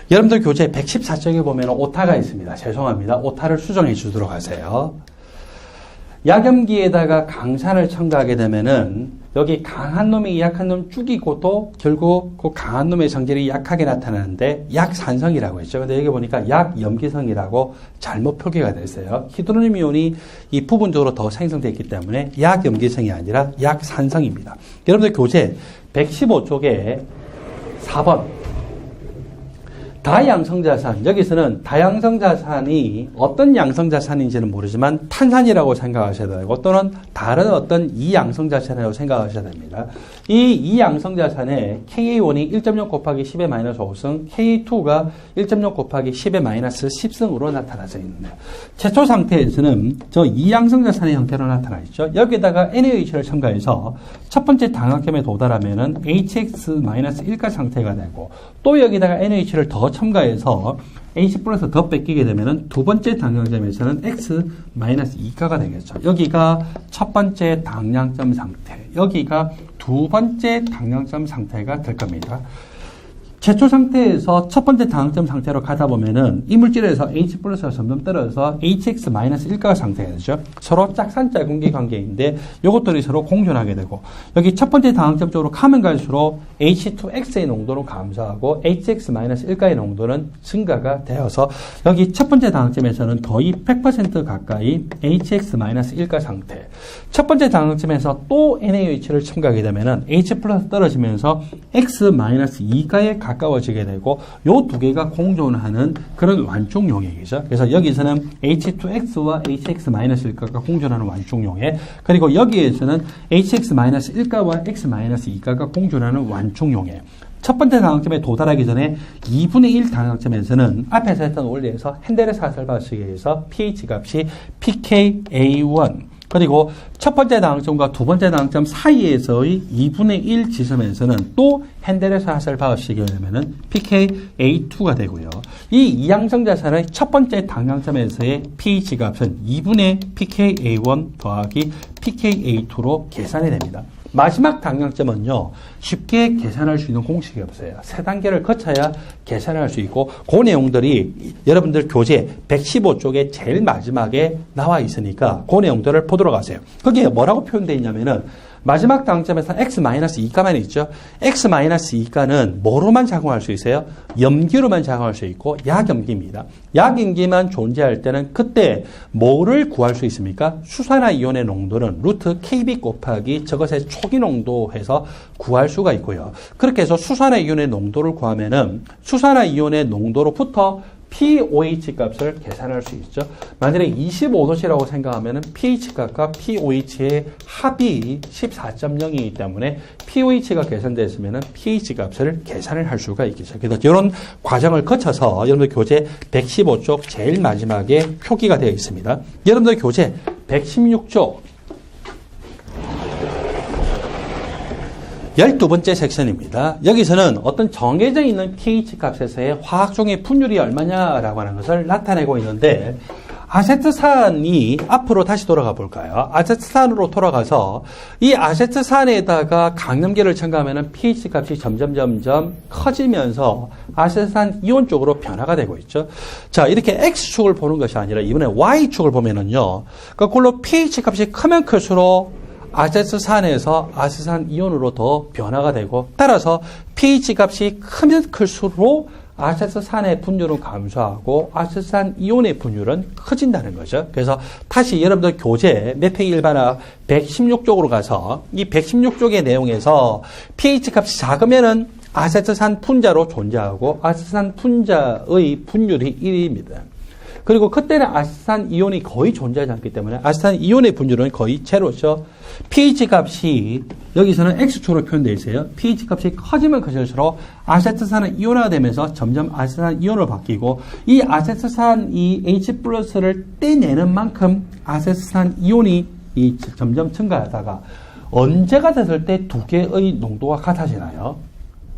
여러분들 교재 114쪽에 보면 오타가 있습니다. 죄송합니다. 오타를 수정해 주도록 하세요. 약염기에다가 강산을 첨가하게 되면은 여기 강한 놈이 약한 놈 죽이고도 결국 그 강한 놈의 성질이 약하게 나타나는데 약산성이라고 했죠. 근데 여기 보니까 약염기성이라고 잘못 표기가 됐어요. 히드로늄 이온이 이 부분적으로 더 생성되어 있기 때문에 약염기성이 아니라 약산성입니다. 여러분들 교재 115쪽에 4번 다양성자산. 여기서는 다양성자산이 어떤 양성자산인지는 모르지만 탄산이라고 생각하셔야 되고 또는 다른 어떤 이양성자산이라고 생각하셔야 됩니다. 이 이양성자산에 Ka1이 1.6 곱하기 10의 마이너스 5승, Ka2가 1.6 곱하기 10의 마이너스 10승으로 나타나져 있는데요. 최초 상태에서는 저 이양성자산의 형태로 나타나 있죠. 여기다가 NaOH를 첨가해서 첫 번째 당학점에 도달하면은 HX-1가 상태가 되고 또 여기다가 NaOH를 더 첨가해서 H 플러스 더 뺏기게 되면은 두 번째 당량점에서는 X-2가가 되겠죠. 여기가 첫 번째 당량점 상태, 여기가 두 번째 당량점 상태가 될 겁니다. 최초 상태에서 첫 번째 당황점 상태로 가다 보면은 이 물질에서 H 플러스가 점점 떨어져서 HX-1가 상태가 되죠. 서로 짝산짝꿍기 관계인데 요것들이 서로 공존하게 되고 여기 첫 번째 당황점 쪽으로 가면 갈수록 H2X의 농도는 감소하고 HX-1가의 농도는 증가가 되어서 여기 첫 번째 당황점에서는 거의 100% 가까이 HX-1가 상태. 첫 번째 당황점에서 또 NaOH를 첨가하게 되면은 H 플러스 떨어지면서 X-2가에 가까워지게 되고 요 두 개가 공존하는 그런 완충 용액이죠. 그래서 여기서는 H2X와 HX-1가가 공존하는 완충 용액, 그리고 여기에서는 HX-1가와 X-2가가 공존하는 완충 용액. 첫 번째 당황점에 도달하기 전에 2분의 1 당황점에서는 앞에서 했던 원리에서 핸델의 사슬 방식에 의해서 pH 값이 pKa1, 그리고 첫 번째 당황점과 두 번째 당황점 사이에서의 2분의 1 지점에서는 또 핸델의 사슬 방식에 의하면 pKa2가 되고요. 이 이양성자산의 첫 번째 당황점에서의 pH 값은 2분의 pKa1 더하기 pKa2로 계산이 됩니다. 마지막 당량점은요, 쉽게 계산할 수 있는 공식이 없어요. 세 단계를 거쳐야 계산할 수 있고, 그 내용들이 여러분들 교재 115쪽에 제일 마지막에 나와 있으니까 그 내용들을 보도록 하세요. 거기에 뭐라고 표현되어 있냐면은 마지막 당점에서 X-2가만 있죠. X-2가는 뭐로만 작용할 수 있어요? 염기로만 작용할 수 있고 약염기입니다. 약염기만 존재할 때는 그때 뭐를 구할 수 있습니까? 수산화이온의 농도는 루트 KB 곱하기 저것의 초기 농도 해서 구할 수가 있고요. 그렇게 해서 수산화이온의 농도를 구하면은 수산화이온의 농도로부터 pOH 값을 계산할 수 있죠. 만약에 25도씨라고 생각하면 pH 값과 pOH의 합이 14.0이기 때문에 pOH가 계산됐으면 pH 값을 계산을 할 수가 있겠죠. 그래서 이런 과정을 거쳐서 여러분들 교재 115쪽 제일 마지막에 표기가 되어 있습니다. 여러분들 교재 116쪽 12번째 섹션입니다. 여기서는 어떤 정해져 있는 pH 값에서의 화학종의 분율이 얼마냐라고 하는 것을 나타내고 있는데, 아세트산이 앞으로 다시 돌아가 볼까요? 아세트산으로 돌아가서 이 아세트산에다가 강염기를 첨가하면 pH 값이 점점 커지면서 아세트산 이온 쪽으로 변화가 되고 있죠. 자, 이렇게 X축을 보는 것이 아니라 이번에 Y축을 보면은요, 거꾸로 pH 값이 크면 클수록 아세트산에서 아세트산 이온으로 더 변화가 되고, 따라서 pH 값이 크면 클수록 아세트산의 분율은 감소하고 아세트산 이온의 분율은 커진다는 거죠. 그래서 다시 여러분들 교재 몇 페이지 일반학 116쪽으로 가서 이 116쪽의 내용에서 pH 값이 작으면은 아세트산 분자로 존재하고 아세트산 분자의 분율이 1입니다. 그리고 그때는 아세트산 이온이 거의 존재하지 않기 때문에 아세트산 이온의 분율은 거의 제로죠. pH 값이 여기서는 X축으로 표현되어 있어요. pH 값이 커지면 커질수록 아세트산은 이온화가 되면서 점점 아세트산 이온으로 바뀌고, 이 아세트산 이 H 플러스를 떼내는 만큼 아세트산 이온이 점점 증가하다가 언제가 됐을 때 두 개의 농도가 같아지나요?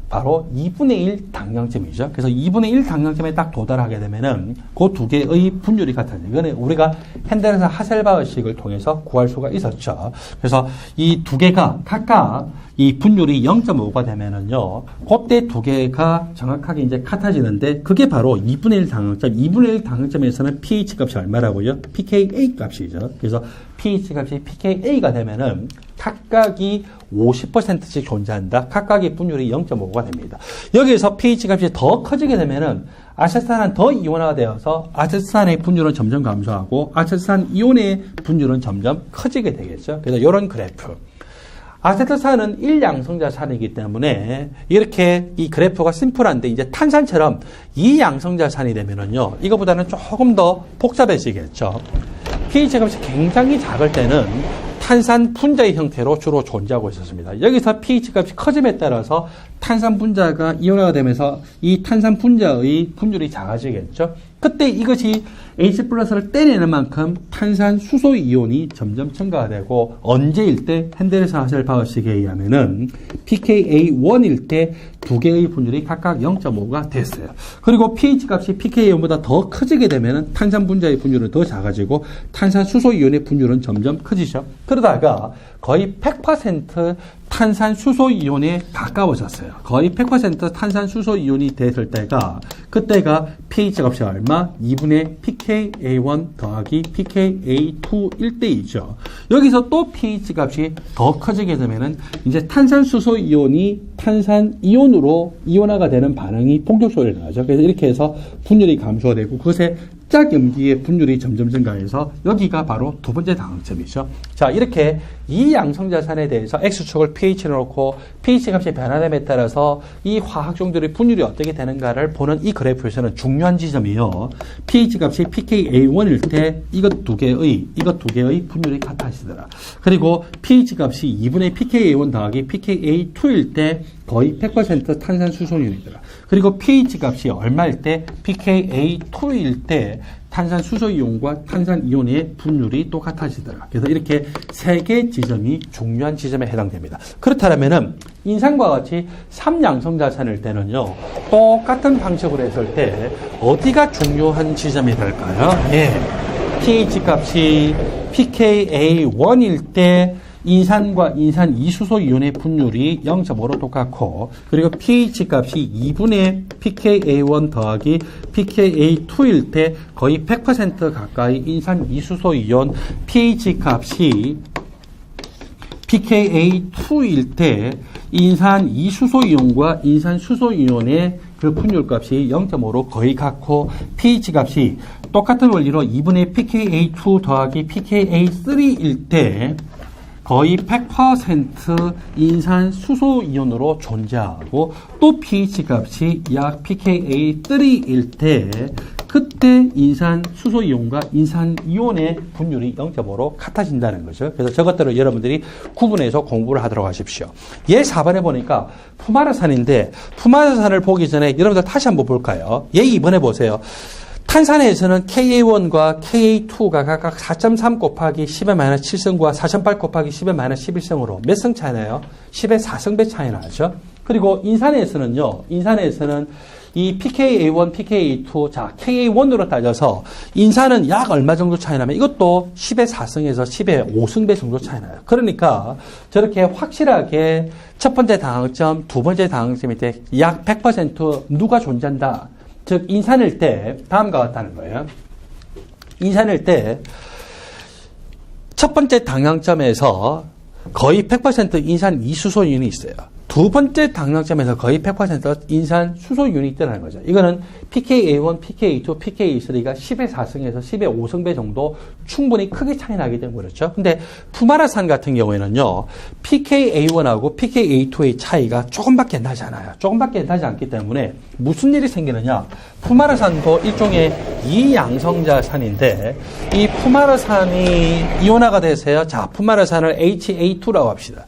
바로 2분의 1 당량점이죠. 그래서 2분의 1 당량점에 딱 도달하게 되면은 그 두 개의 분율이 같아요. 이거는 우리가 핸델에서 하셀바흐식을 통해서 구할 수가 있었죠. 그래서 이 두 개가 각각 이 분율이 0.5가 되면은요, 그때 두 개가 정확하게 이제 같아지는데, 그게 바로 2분의 1 당량점. 2분의 1 당량점에서는 pH 값이 얼마라고요? pKa 값이죠. 그래서 pH 값이 pKa가 되면은 각각이 50%씩 존재한다. 각각의 분율이 0.5가 됩니다. 여기에서 pH 값이 더 커지게 되면은 아세트산은 더 이온화가 되어서 아세트산의 분율은 점점 감소하고 아세트산 이온의 분율은 점점 커지게 되겠죠. 그래서 이런 그래프. 아세트산은 1양성자산이기 때문에 이렇게 이 그래프가 심플한데, 이제 탄산처럼 2양성자산이 되면은요, 이거보다는 조금 더 복잡해지겠죠. pH 값이 굉장히 작을 때는 탄산 분자의 형태로 주로 존재하고 있었습니다. 여기서 pH 값이 커짐에 따라서 탄산 분자가 이온화가 되면서 이 탄산 분자의 분율이 작아지겠죠. 그때 이것이 H+를 떼내는 만큼 탄산 수소 이온이 점점 증가가 되고, 언제일 때 핸델에서 하셀바흐식에 의하면은 pKa1일 때 두 개의 분율이 각각 0.5가 됐어요. 그리고 pH 값이 pKa1보다 더 커지게 되면은 탄산 분자의 분율은 더 작아지고 탄산 수소 이온의 분율은 점점 커지죠. 그러다가 거의 100% 탄산 수소 이온에 가까워졌어요. 거의 100% 탄산 수소 이온이 됐을 때가, 그때가 pH 값이 얼마? 2분의 pKa1 더하기 pKa2일 때이죠. 여기서 또 pH 값이 더 커지게 되면은 이제 탄산 수소 이온이 탄산 이온으로 이온화가 되는 반응이 본격적으로 일어나죠. 그래서 이렇게 해서 분율이 감소되고, 그것에 짝염기의 분율이 점점 증가해서 여기가 바로 두 번째 당황점이죠. 자, 이렇게 이 양성자산에 대해서 X축을 pH로 놓고 pH 값이 변화됨에 따라서 이 화학종들의 분율이 어떻게 되는가를 보는 이 그래프에서는 중요한 지점이요. pH 값이 pKa1일 때 이것 두 개의 분율이 같아지더라. 그리고 pH 값이 2분의 pKa1 더하기 pKa2일 때 거의 100% 탄산 수소이온이더라. 그리고 pH 값이 얼마일 때? pKa2일 때 탄산 수소이온과 탄산 이온의 분율이 똑같아지더라. 그래서 이렇게 세 개 지점이 중요한 지점에 해당됩니다. 그렇다면은 인산과 같이 3양성자산일 때는요, 똑같은 방식으로 했을 때 어디가 중요한 지점이 될까요? 예. pH 값이 pKa1일 때 인산과 인산 이수소 이온의 분율이 0.5로 똑같고, 그리고 pH 값이 2분의 pKa1 더하기 pKa2일 때 거의 100% 가까이 인산 이수소 이온 pH 값이 pKa2일 때 인산 이수소 이온과 인산 수소 이온의 그 분율 값이 0.5로 거의 같고, pH 값이 똑같은 원리로 2분의 pKa2 더하기 pKa3일 때 거의 100% 인산 수소 이온으로 존재하고, 또 pH 값이 약 pKa3일 때 그때 인산 수소 이온과 인산 이온의 분율이 0.5로 같아진다는 거죠. 그래서 저것들을 여러분들이 구분해서 공부를 하도록 하십시오. 얘 4번에 보니까 푸마르산인데, 푸마르산을 보기 전에 여러분들 다시 한번 볼까요? 얘 2번에 보세요. 탄산에서는 Ka1과 Ka2가 각각 4.3 곱하기 10의 -7승과 4.8 곱하기 10의 -11승으로 몇 승 차이 나요? 10의 4승배 차이 나죠. 그리고 인산에서는요, 이 pKa1, pKa2, 자, Ka1으로 따져서 인산은 약 얼마 정도 차이 나면 이것도 10의 4승에서 10의 5승배 정도 차이 나요. 그러니까 저렇게 확실하게 첫 번째 당황점, 두 번째 당황점일 때 약 100% 누가 존재한다. 즉, 인산일 때 다음과 같다는 거예요. 인산일 때 첫 번째 당황점에서 거의 100% 인산 이수소이온이 있어요. 두 번째 당황점에서 거의 100% 인산 수소이온이 있다는 거죠. 이거는 pKa1, pKa2, pKa3가 10의 4승에서 10의 5승배 정도 충분히 크게 차이 나기 때문에 그렇죠. 근데 푸마르산 같은 경우에는요, pKa1하고 pKa2의 차이가 조금밖에 나지 않아요. 조금밖에 나지 않기 때문에 무슨 일이 생기느냐. 푸마르산도 일종의 이양성자산인데, 이 푸마르산이 이온화가 되세요. 자, 푸마르산을 HA2라고 합시다.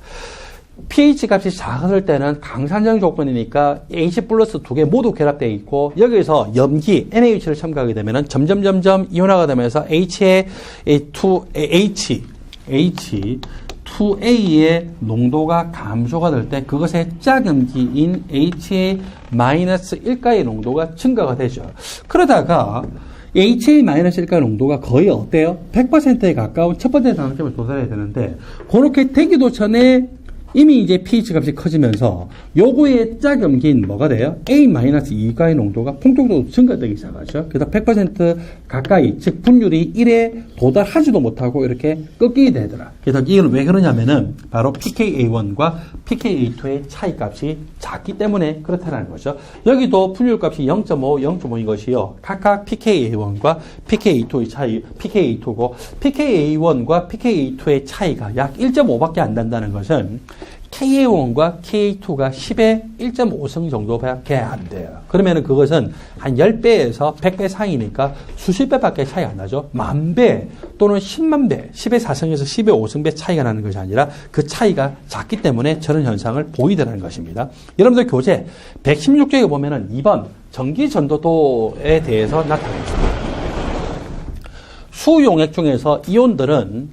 pH 값이 작을 때는 강산정 조건이니까 H 플러스 두 개 모두 결합되어 있고, 여기서 염기 NaH를 첨가하게 되면 점점 이온화가 되면서 H2 H2A의 농도가 감소가 될 때 그것의 짝음기인 HA-1가의 농도가 증가가 되죠. 그러다가 HA-1가 농도가 거의 어때요? 100%에 가까운 첫 번째 단점을 도달해야 되는데 그렇게 되기도 전에 이미 이제 pH 값이 커지면서 요거의 짝염기인 뭐가 돼요? A-2가의 농도가 폭동적으로 증가되기 시작하죠. 그래서 100% 가까이, 즉 분율이 1에 도달하지도 못하고 이렇게 꺾이게 되더라. 그래서 이건 왜 그러냐면은 바로 pKa1과 pKa2의 차이 값이 작기 때문에 그렇다는 거죠. 여기도 분율 값이 0.5, 0.5인 것이요. 각각 pKa1과 pKa2의 차이, pKa2고 pKa1과 pKa2의 차이가 약 1.5밖에 안 난다는 것은 KA1과 KA2가 10에 1.5성 정도밖에 안 돼요. 그러면은 그것은 한 10배에서 100배 사이니까 수십 배밖에 차이 안 나죠. 10,000배 또는 10만 배, 10의 4성에서 10의 5성배 차이가 나는 것이 아니라 그 차이가 작기 때문에 저런 현상을 보이더라는 것입니다. 여러분들 교재 116쪽에 보면은 2번 전기 전도도에 대해서 나타내줍니다. 수용액 중에서 이온들은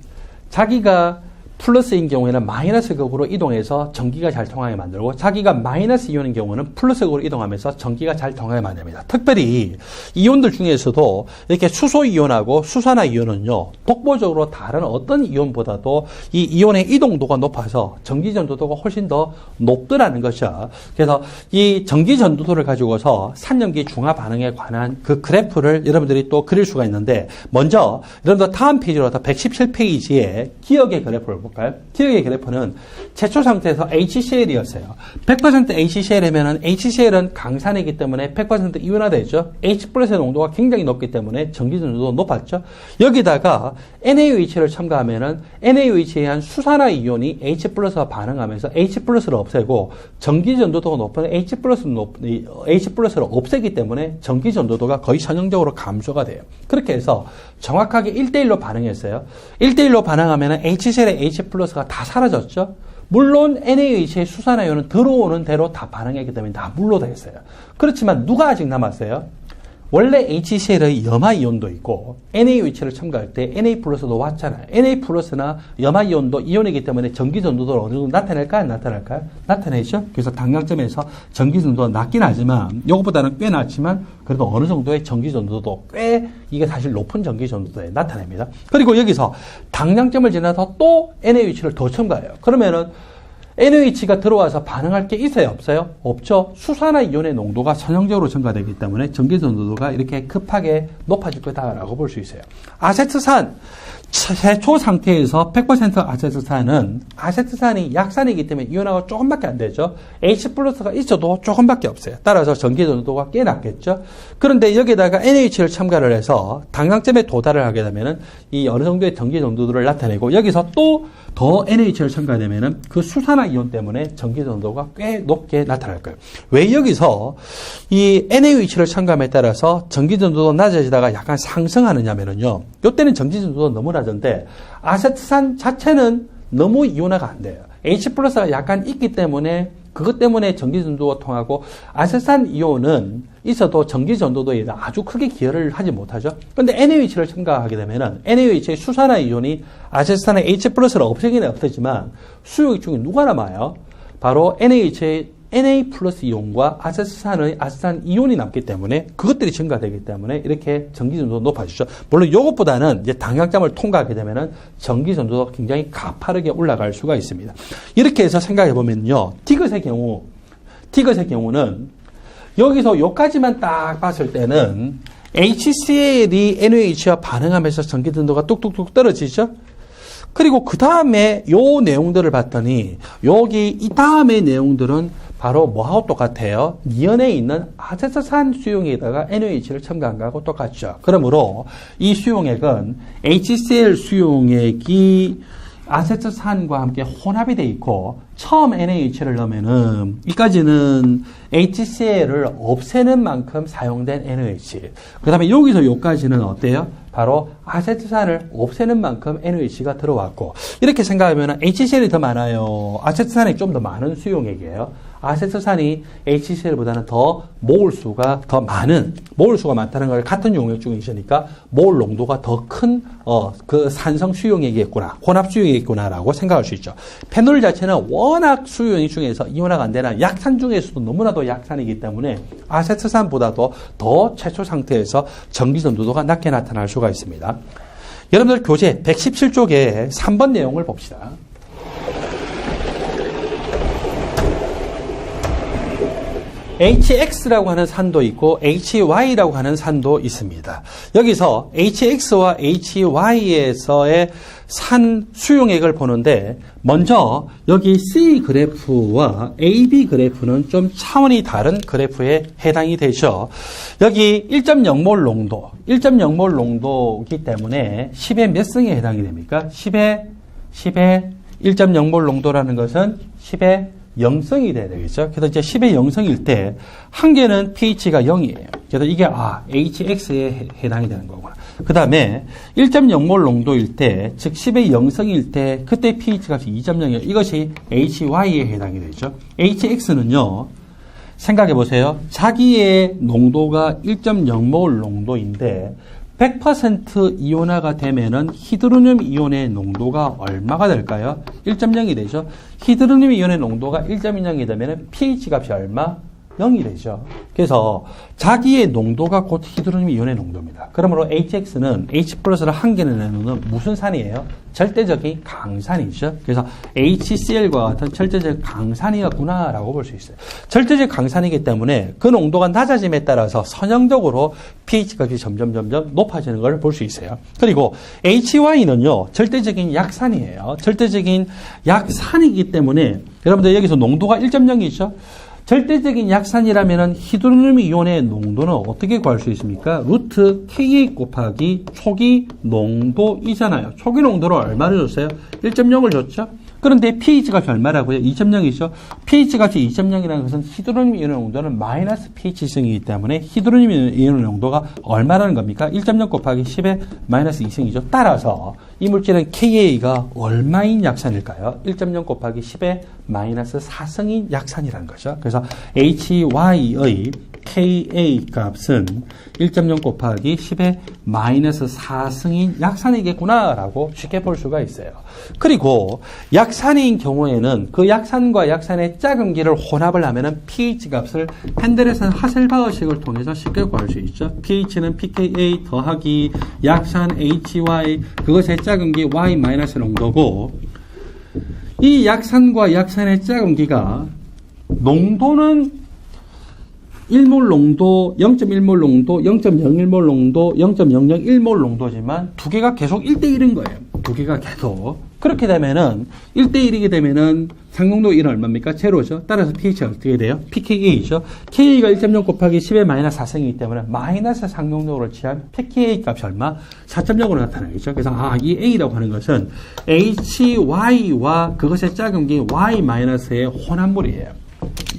자기가 플러스인 경우에는 마이너스 극으로 이동해서 전기가 잘 통하게 만들고 자기가 마이너스 이온인 경우는 플러스 극으로 이동하면서 전기가 잘 통하게 만듭니다. 특별히 이온들 중에서도 이렇게 수소 이온하고 수산화 이온은요, 독보적으로 다른 어떤 이온보다도 이 이온의 이동도가 높아서 전기 전도도가 훨씬 더 높더라는 것이죠. 그래서 이 전기 전도도를 가지고서 산염기 중화 반응에 관한 그 그래프를 여러분들이 또 그릴 수가 있는데, 먼저 여러분들 다음 페이지로 117페이지에 기억의 그래프를 볼까요? 기억의 그래프는 최초 상태에서 HCl이었어요. 100% HCl이면 HCl은 강산이기 때문에 100% 이온화되죠. H+의 농도가 굉장히 높기 때문에 전기 전도도 높았죠. 여기다가 NaOH를 첨가하면은 NaOH에 의한 수산화 이온이 H+와 반응하면서 H+를 없애고 전기 전도도가 높은 H+를 없애기 때문에 전기 전도도가 거의 전형적으로 감소가 돼요. 그렇게 해서 정확하게 1대1로 반응했어요. 1대1로 반응하면은 HCl의 H+가 다 사라졌죠. 물론 NaOH의 수산화이온은 들어오는 대로 다 반응했기 때문에 다 물로 되겠어요. 그렇지만 누가 아직 남았어요? 원래 HCl의 염화이온도 있고 NaOH를 첨가할 때 Na+도 왔잖아요. Na+나 염화이온도 이온이기 때문에 전기전도도를 어느 정도 나타낼까요? 안 나타날까요? 나타내죠. 그래서 당량점에서 전기전도가 낮긴 하지만 이것보다는 꽤 낮지만 그래도 어느 정도의 전기전도도 꽤 이게 사실 높은 전기전도도에 나타냅니다. 그리고 여기서 당량점을 지나서 또 NaOH를 더 첨가해요. 그러면은 NaOH가 들어와서 반응할 게 있어요? 없어요? 없죠. 수산화 이온의 농도가 전형적으로 증가되기 때문에 전기 전도도가 이렇게 급하게 높아질 거다라고 볼 수 있어요. 아세트산, 최초 상태에서 100% 아세트산이 약산이기 때문에 이온화가 조금밖에 안 되죠. H+가 있어도 조금밖에 없어요. 따라서 전기 전도도가 꽤 낮겠죠. 그런데 여기다가 NaOH를 첨가를 해서 당량점에 도달을 하게 되면은 이 어느 정도의 전기 전도도를 나타내고 여기서 또 더 NaOH를 첨가되면은 그 수산화 이온 때문에 전기 전도가 꽤 높게 나타날 거예요. 왜 여기서 이 NaOH를 첨가함에 따라서 전기 전도도 낮아지다가 약간 상승하느냐면요. 이때는 전기 전도도 너무 낮은데 아세트산 자체는 너무 이온화가 안 돼요. H+가 약간 있기 때문에 그것 때문에 전기 전도가 통하고 아세트산 이온은 있어도 전기 전도도에 아주 크게 기여를 하지 못하죠. 그런데 NaOH를 첨가하게 되면은 NaOH의 수산화 이온이 아세트산의 H+를 없애기는 없애지만 수용액 중에 누가 남아요? 바로 NaOH의 Na+ 이온과 아세트산 이온이 남기 때문에 그것들이 증가되기 때문에 이렇게 전기 전도도 높아지죠. 물론 이것보다는 이제 당량점을 통과하게 되면은 전기 전도도 굉장히 가파르게 올라갈 수가 있습니다. 이렇게 해서 생각해 보면요, 티귿의 경우는 여기서 여기까지만 딱 봤을 때는 HCl이 NaOH와 반응하면서 전기 전도가 뚝뚝뚝 떨어지죠. 그리고 그 다음에 요 내용들을 봤더니 여기 이 다음의 내용들은 바로 뭐하고 똑같아요? 니은에 있는 아세트산 수용액에다가 NaOH를 첨가한 거하고 똑같죠. 그러므로 이 수용액은 HCl 수용액이 아세트산과 함께 혼합이 돼 있고 처음 NaOH를 넣으면은 이까지는 HCl을 없애는 만큼 사용된 NaOH. 그 다음에 여기서 여기까지는 어때요? 바로 아세트산을 없애는 만큼 NaOH가 들어왔고 이렇게 생각하면 HCl이 더 많아요? 아세트산이 좀 더 많은 수용액이에요? 아세트산이 HCl보다는 더 모을 수가 많다는 걸 같은 용액 중에 있으니까 모을 농도가 더 큰 그 산성 수용액이겠구나, 혼합 수용액이겠구나라고 생각할 수 있죠. 페놀 자체는 워낙 수용액 중에서 이온화가 안 되는 약산 중에서도 너무나도 약산이기 때문에 아세트산보다도 더 최초 상태에서 전기 전도도가 낮게 나타날 수가 있습니다. 여러분들 교재 117쪽에 3번 내용을 봅시다. HX라고 하는 산도 있고 HY라고 하는 산도 있습니다. 여기서 HX와 HY에서의 산 수용액을 보는데 먼저 여기 C 그래프와 AB 그래프는 좀 차원이 다른 그래프에 해당이 되죠. 여기 1.0몰 농도, 1.0몰 농도이기 때문에 10의 몇 승에 해당이 됩니까? 10의 1.0몰 농도라는 것은 10의 0성이 돼야 되겠죠. 그래서 이제 10의 0성일 때 한 개는 pH가 0이에요. 그래서 이게 HX에 해당이 되는 거구나. 그 다음에 1.0몰 농도일 때, 즉 10의 0성일 때 그때 pH 값이 2.0이에요. 이것이 HY에 해당이 되죠. HX는요. 생각해 보세요. 자기의 농도가 1.0몰 농도인데 100% 이온화가 되면은 히드로늄 이온의 농도가 얼마가 될까요? 1.0이 되죠. 히드로늄 이온의 농도가 1.0이 되면은 pH 값이 얼마? 0이 되죠. 그래서 자기의 농도가 곧 히드로늄 이온의 농도입니다. 그러므로 HX는 H 플러스를 한 개를 내놓는 무슨 산이에요? 절대적인 강산이죠. 그래서 HCl과 같은 절대적 강산이었구나라고 볼 수 있어요. 절대적 강산이기 때문에 그 농도가 낮아짐에 따라서 선형적으로 pH 값이 점점 높아지는 걸 볼 수 있어요. 그리고 HY는요, 절대적인 약산이에요. 절대적인 약산이기 때문에 여러분들 여기서 농도가 1.0이죠. 절대적인 약산이라면 히드로늄 이온의 농도는 어떻게 구할 수 있습니까? 루트 Ka 곱하기 초기 농도이잖아요. 초기 농도를 얼마를 줬어요? 1.0을 줬죠? 그런데 pH 값이 얼마라고요? 2.0이죠? pH 값이 2.0이라는 것은 히드로늄 이온의 농도는 마이너스 pH승이기 때문에 히드로늄 이온의 농도가 얼마라는 겁니까? 1.0 곱하기 10의 마이너스 2승이죠. 따라서 이 물질은 Ka가 얼마인 약산일까요? 1.0 곱하기 10의 마이너스 4승인 약산이라는 거죠. 그래서 HY의 Ka 값은 1.0 곱하기 10의 마이너스 4승인 약산이겠구나라고 쉽게 볼 수가 있어요. 그리고 약산인 경우에는 그 약산과 약산의 작은기를 혼합을 하면은 pH 값을 펜델에서는 하셀바흐식을 통해서 쉽게 구할 수 있죠. pH는 pKa 더하기 약산 HY 그것의 작은기 Y 마이너스 농도고 이 약산과 약산의 작은기가 농도는 1몰 농도, 0.1몰 농도, 0.01몰 농도, 0.001몰 농도지만 두 개가 계속 1대1인 거예요. 두 개가 계속. 그렇게 되면은 1대1이게 되면은 상농도 1은 얼마입니까? 제로죠. 따라서 pH가 어떻게 돼요? pKa죠. Ka가 1.0 곱하기 10의 마이너스 4승이기 때문에 마이너스 상농도를 취한 pKa 값이 얼마? 4.0으로 나타나겠죠. 그래서 이 A라고 하는 것은 HY와 그것의 작은기 Y 마이너스의 혼합물이에요.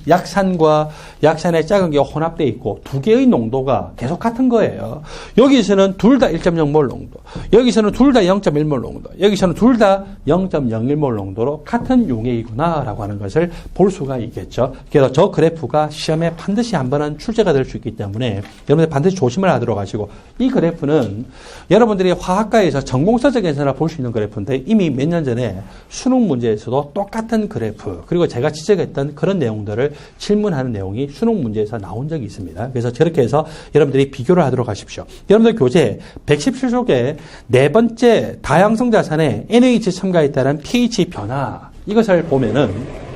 약산과 약산의 작은기가 혼합되어 있고 두 개의 농도가 계속 같은 거예요. 여기서는 둘 다 1.0몰 농도, 여기서는 둘 다 0.1몰 농도, 여기서는 둘 다 0.01몰 농도로 같은 용액이구나 라고 하는 것을 볼 수가 있겠죠. 그래서 저 그래프가 시험에 반드시 한 번은 출제가 될 수 있기 때문에 여러분들 반드시 조심을 하도록 하시고, 이 그래프는 여러분들이 화학과에서 전공서적에서나 볼 수 있는 그래프인데 이미 몇 년 전에 수능 문제에서도 똑같은 그래프, 그리고 제가 지적했던 그런 내용들을 질문하는 내용이 수능 문제에서 나온 적이 있습니다. 그래서 저렇게 해서 여러분들이 비교를 하도록 하십시오. 여러분들 교재 117쪽에 네 번째 다양성 자산의 NH 첨가에 따른 pH 변화, 이것을 보면은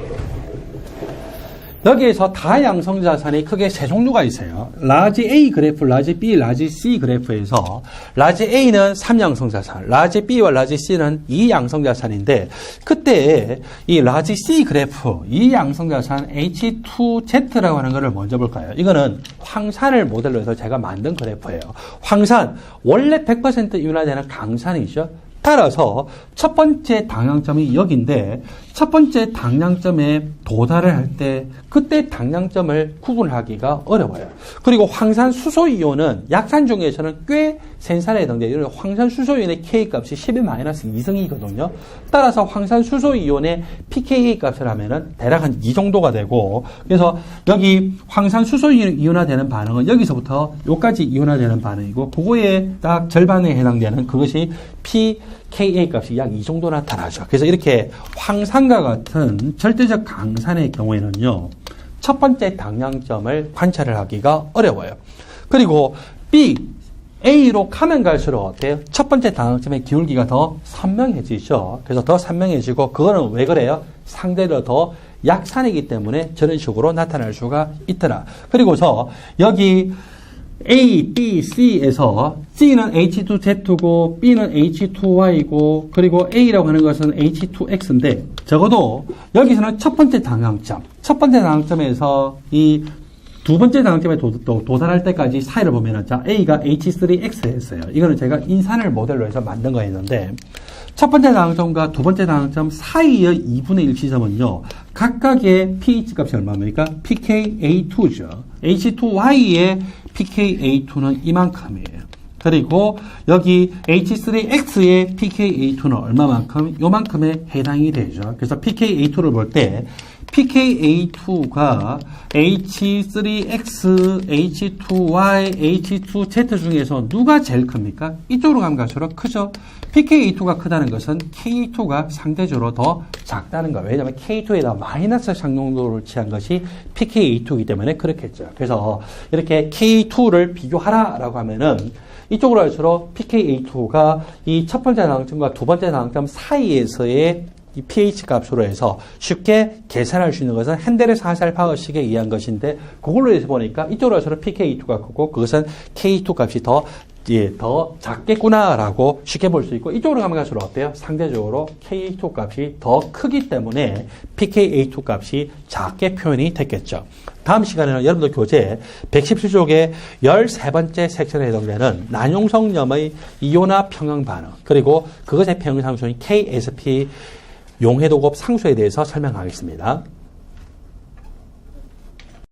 여기에서 다양성 자산이 크게 세 종류가 있어요. 라지 A 그래프, 라지 B, 라지 C 그래프에서 라지 A는 3양성 자산, 라지 B와 라지 C는 2양성 자산인데, 그때 이 라지 C 그래프 2양성 자산 H2Z라고 하는 것을 먼저 볼까요? 이거는 황산을 모델로 해서 제가 만든 그래프예요. 황산 원래 100% 이온화되는 강산이죠. 따라서 첫 번째 당량점이 여기인데 첫 번째 당량점에 도달을 할 때 그때 당량점을 구분하기가 어려워요. 그리고 황산수소이온은 약산 중에서는 꽤 센산에 해당돼요. 황산수소이온의 K 값이 10-2승이거든요. 따라서 황산수소이온의 pKa 값을 하면은 대략 한 이 정도가 되고, 그래서 여기 황산수소이온 이온화되는 반응은 여기서부터 여기까지 이온화되는 반응이고, 그거에 딱 절반에 해당되는 그것이 pKa 값이 약 이 정도 나타나죠. 그래서 이렇게 황산과 같은 절대적 강산의 경우에는요, 첫 번째 당량점을 관찰을 하기가 어려워요. 그리고 A로 가면 갈수록 어때요? 첫 번째 당량점의 기울기가 더 선명해지죠. 그래서 더 선명해지고, 그거는 왜 그래요? 상대로 더 약산이기 때문에 저런 식으로 나타날 수가 있더라. 그리고서 여기 A, B, C에서 C는 H2Z고 B는 H2Y고 그리고 A라고 하는 것은 H2X인데, 적어도 여기서는 첫 번째 당량점에서 이 두 번째 당량점에 도달할 때까지 사이를 보면은, 자, A가 H3X였어요. 이거는 제가 인산을 모델로 해서 만든 거였는데, 첫 번째 당량점과 두 번째 당량점 사이의 2분의 1 지점은요, 각각의 pH 값이 얼마입니까? pKa2죠. H2Y의 pKa2는 이만큼이에요. 그리고 여기 H3X의 pKa2는 얼마만큼? 요만큼에 해당이 되죠. 그래서 pKa2를 볼 때 pKa2가 H3X, H2Y, H2Z 중에서 누가 제일 큽니까? 이쪽으로 가면 갈수록 크죠? pKa2가 크다는 것은 K2가 상대적으로 더 작다는 거예요. 왜냐하면 K2에다 마이너스 상용도를 취한 것이 pKa2이기 때문에 그렇겠죠. 그래서 이렇게 K2를 비교하라라고 하면은 이쪽으로 할수록 pKa2가 이 첫 번째 당량점과 두 번째 당량점 사이에서의 이 pH 값으로 해서 쉽게 계산할 수 있는 것은 핸델의 하살파워식에 의한 것인데, 그걸로 해서 보니까 이쪽으로 할수록 pKa2가 크고 그것은 K2 값이 더 작겠구나라고 쉽게 볼 수 있고, 이쪽으로 가면 갈수록 어때요? 상대적으로 K2 값이 더 크기 때문에 pKa2 값이 작게 표현이 됐겠죠. 다음 시간에는 여러분들 교재 117쪽의 13번째 섹션에 해당되는 난용성염의 이온화 평형 반응, 그리고 그것의 평형 상수인 KSP 용해도급 상수에 대해서 설명하겠습니다.